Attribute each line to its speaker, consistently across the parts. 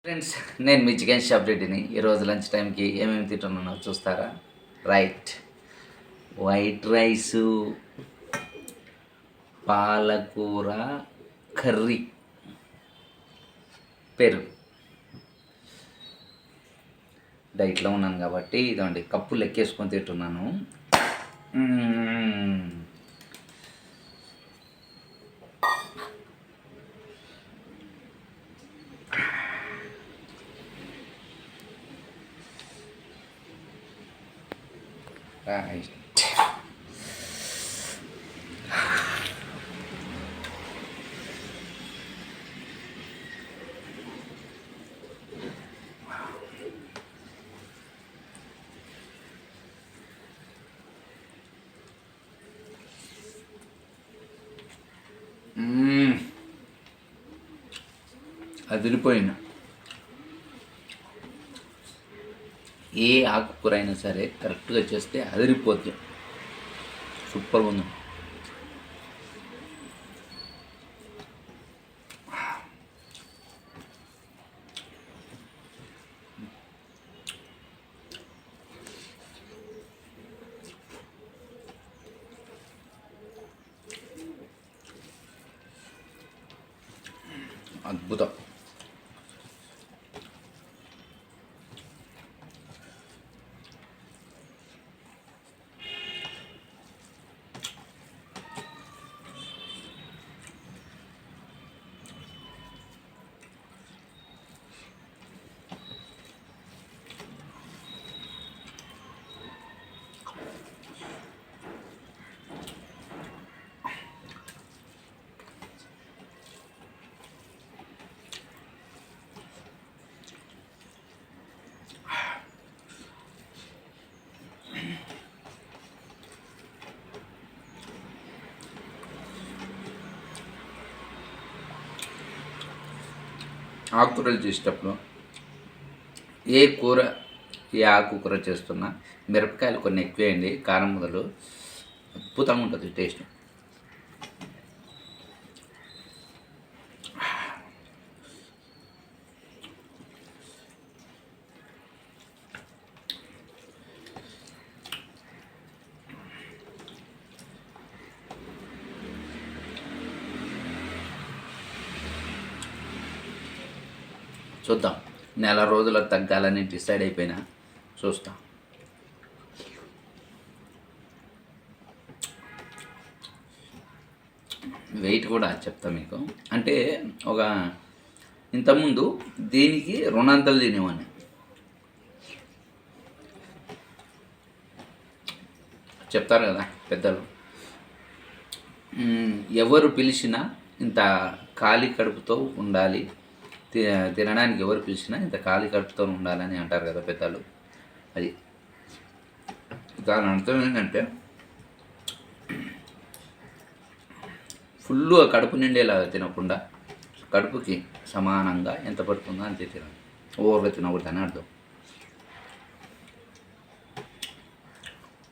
Speaker 1: Friends, నేను మీ chicken shop రెడ్డిని. ఈరోజు లంచ్ టైంకి ఏమేమి తింటున్నానో చూస్తారా? రైట్, వైట్ రైసు, పాలకూర కర్రీ, పెరుగు. డైట్లో ఉన్నాను కాబట్టి ఇదండి కప్పు లెక్కేసుకొని తింటున్నాను. రైట్, అదిరిపోయిన ఏ ఆకుకూర అయినా సరే కరెక్ట్గా చేస్తే అదిరిపోద్ది. సూపర్గా ఉంది. అద్భుతం. ఆకుకూరలు చేసేటప్పుడు ఏ ఆకుకూర చేస్తున్నా మిరపకాయలు కొన్ని ఎక్కువ వేయండి. కారం మొదలు అద్భుతంగా ఉంటుంది టేస్ట్. చూద్దాం, నెల రోజులు తగ్గాలని డిసైడ్ అయిపోయినా చూస్తాం. వెయిట్ కూడా చెప్తా మీకు. అంటే ఒక ఇంతకుముందు దీనికి రుణాంతలు తినేవాడిని. చెప్తారు కదా పెద్దలు, ఎవరు పిలిచినా ఇంత ఖాళీ కడుపుతో ఉండాలి, తినడానికి ఎవరు పిలిచినా ఇంత ఖాళీ కడుపుతో ఉండాలని అంటారు కదా పెద్దలు. అది దాని అర్థం ఏంటంటే ఫుల్గా కడుపు నిండేలాగా తినకుండా కడుపుకి సమానంగా ఎంత పడుతుందో అంతే తినాలి. ఓవర్గా తినకూడదని అర్థం.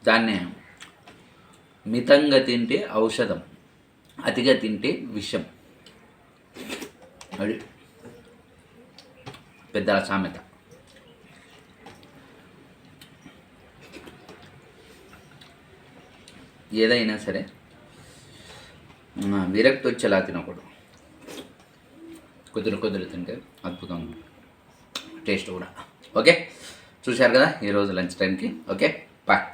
Speaker 1: దాన్నే మితంగా తింటే ఔషధం, అతిగా తింటే విషం. అది పెద్దల సామెత. ఏదైనా సరే విరక్తి వచ్చేలా తినకూడదు. కుదిరి తింటే అద్భుతంగా టేస్ట్ కూడా. ఓకే, చూశారు కదా ఈరోజు లంచ్ టైంకి. Okay, bye.